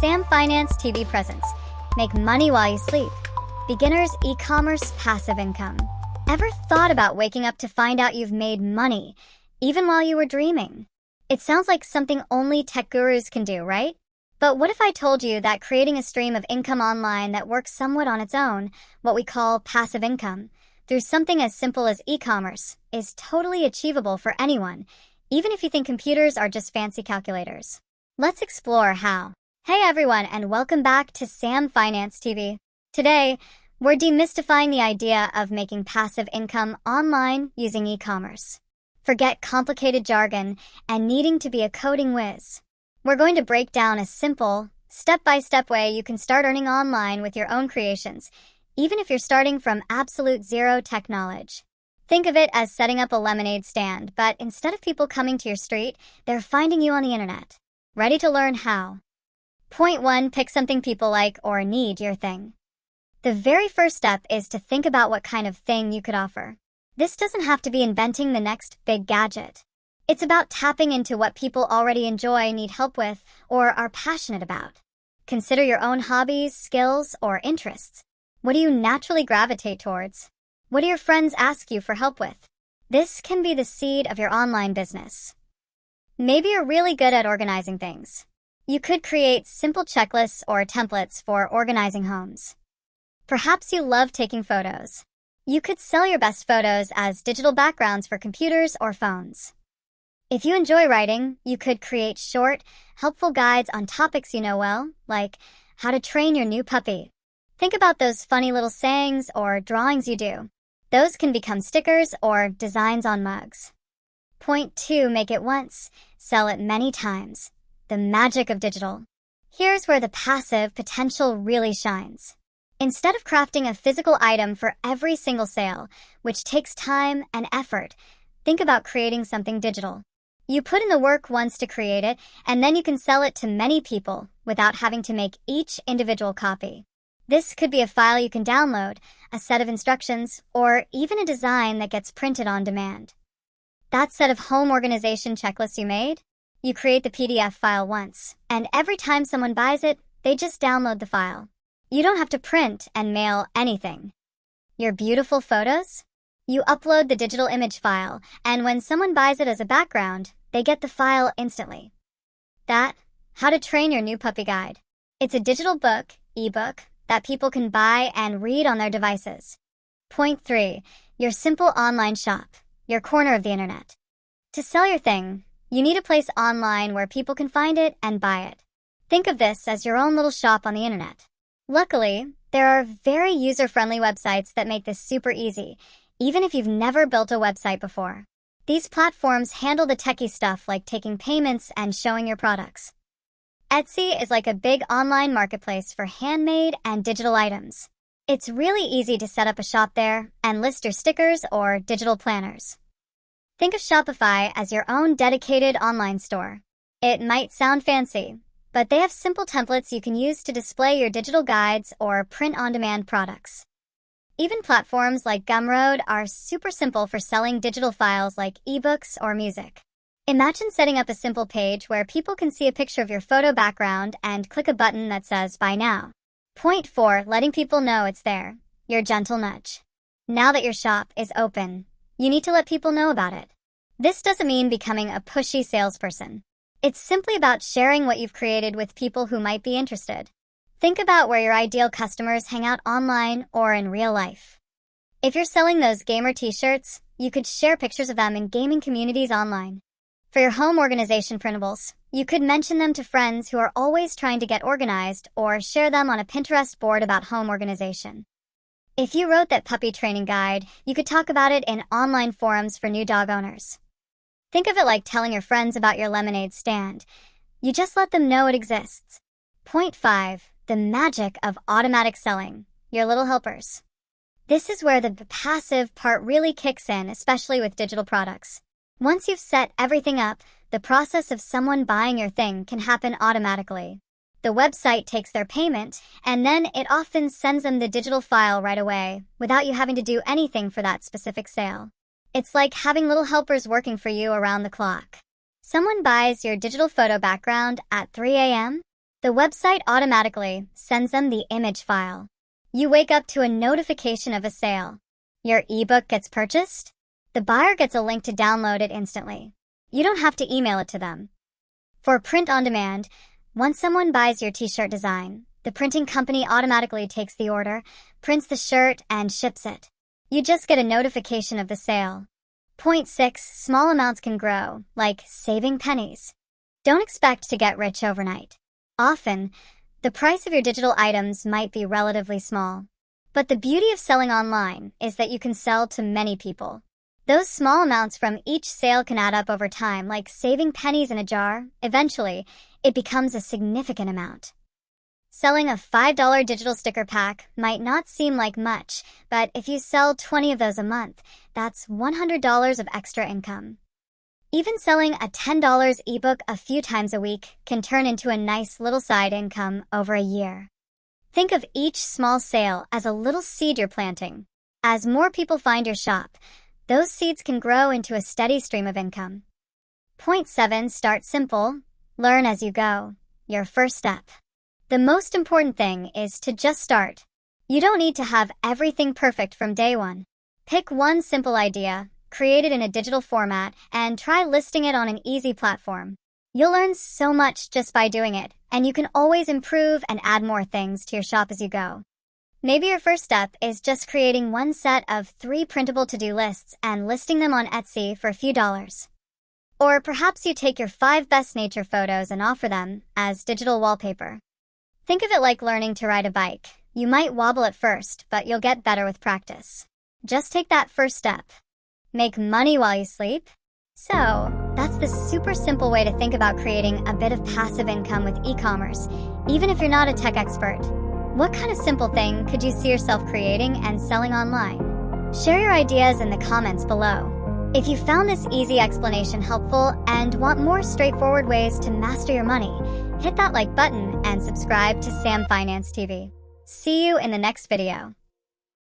Sam Finance TV presents Make Money While You Sleep. Beginner's e-commerce passive income. Ever thought about waking up to find out you've made money, even while you were dreaming? It sounds like something only tech gurus can do, right? But what if I told you that creating a stream of income online that works somewhat on its own, what we call passive income, through something as simple as e-commerce, is totally achievable for anyone, even if you think computers are just fancy calculators? Let's explore how. Hey everyone, and welcome back to Sam Finance TV. Today, we're demystifying the idea of making passive income online using e-commerce. Forget complicated jargon and needing to be a coding whiz. We're going to break down a simple, step-by-step way you can start earning online with your own creations, even if you're starting from absolute zero tech knowledge. Think of it as setting up a lemonade stand, but instead of people coming to your street, they're finding you on the internet. Ready to learn how? Point 1, pick something people like or need your thing. The very first step is to think about what kind of thing you could offer. This doesn't have to be inventing the next big gadget. It's about tapping into what people already enjoy, need help with, or are passionate about. Consider your own hobbies, skills, or interests. What do you naturally gravitate towards? What do your friends ask you for help with? This can be the seed of your online business. Maybe you're really good at organizing things. You could create simple checklists or templates for organizing homes. Perhaps you love taking photos. You could sell your best photos as digital backgrounds for computers or phones. If you enjoy writing, you could create short, helpful guides on topics you know well, like how to train your new puppy. Think about those funny little sayings or drawings you do. Those can become stickers or designs on mugs. Point 2, make it once, sell it many times. The magic of digital. Here's where the passive potential really shines. Instead of crafting a physical item for every single sale, which takes time and effort, think about creating something digital. You put in the work once to create it, and then you can sell it to many people without having to make each individual copy. This could be a file you can download, a set of instructions, or even a design that gets printed on demand. That set of home organization checklists you made? You create the PDF file once, and every time someone buys it, they just download the file. You don't have to print and mail anything. Your beautiful photos? You upload the digital image file, and when someone buys it as a background, they get the file instantly. That, How to Train Your New Puppy Guide. It's a digital book, ebook, that people can buy and read on their devices. Point 3, your simple online shop, your corner of the internet. To sell your thing, you need a place online where people can find it and buy it. Think of this as your own little shop on the internet. Luckily, there are very user-friendly websites that make this super easy, even if you've never built a website before. These platforms handle the techie stuff like taking payments and showing your products. Etsy is like a big online marketplace for handmade and digital items. It's really easy to set up a shop there and list your stickers or digital planners. Think of Shopify as your own dedicated online store. It might sound fancy, but they have simple templates you can use to display your digital guides or print-on-demand products. Even platforms like Gumroad are super simple for selling digital files like ebooks or music. Imagine setting up a simple page where people can see a picture of your photo background and click a button that says Buy Now. Point 4, letting people know it's there. Your gentle nudge. Now that your shop is open, you need to let people know about it. This doesn't mean becoming a pushy salesperson. It's simply about sharing what you've created with people who might be interested. Think about where your ideal customers hang out online or in real life. If you're selling those gamer t-shirts, you could share pictures of them in gaming communities online. For your home organization printables, you could mention them to friends who are always trying to get organized or share them on a Pinterest board about home organization. If you wrote that puppy training guide, you could talk about it in online forums for new dog owners. Think of it like telling your friends about your lemonade stand. You just let them know it exists. Point 5, the magic of automatic selling, your little helpers. This is where the passive part really kicks in, especially with digital products. Once you've set everything up, the process of someone buying your thing can happen automatically. The website takes their payment, and then it often sends them the digital file right away, without you having to do anything for that specific sale. It's like having little helpers working for you around the clock. Someone buys your digital photo background at 3 a.m., The website automatically sends them the image file. You wake up to a notification of a sale. Your ebook gets purchased? The buyer gets a link to download it instantly. You don't have to email it to them. For print on demand, once someone buys your t-shirt design, the printing company automatically takes the order, prints the shirt, and ships it. You just get a notification of the sale. Point 6. Small amounts can grow, like saving pennies. Don't expect to get rich overnight. Often, the price of your digital items might be relatively small. But the beauty of selling online is that you can sell to many people. Those small amounts from each sale can add up over time, like saving pennies in a jar. Eventually, it becomes a significant amount. Selling a $5 digital sticker pack might not seem like much, but if you sell 20 of those a month, that's $100 of extra income. Even selling a $10 ebook a few times a week can turn into a nice little side income over a year. Think of each small sale as a little seed you're planting. As more people find your shop, those seeds can grow into a steady stream of income. Point 7. Start simple. Learn as you go. Your first step. The most important thing is to just start. You don't need to have everything perfect from day one. Pick one simple idea, create it in a digital format, and try listing it on an easy platform. You'll learn so much just by doing it, and you can always improve and add more things to your shop as you go. Maybe your first step is just creating one set of 3 printable to-do lists and listing them on Etsy for a few dollars. Or perhaps you take your 5 best nature photos and offer them as digital wallpaper. Think of it like learning to ride a bike. You might wobble at first, but you'll get better with practice. Just take that first step. Make money while you sleep? So, that's the super simple way to think about creating a bit of passive income with e-commerce, even if you're not a tech expert. What kind of simple thing could you see yourself creating and selling online? Share your ideas in the comments below. If you found this easy explanation helpful and want more straightforward ways to master your money, hit that like button and subscribe to Sam Finance TV. See you in the next video.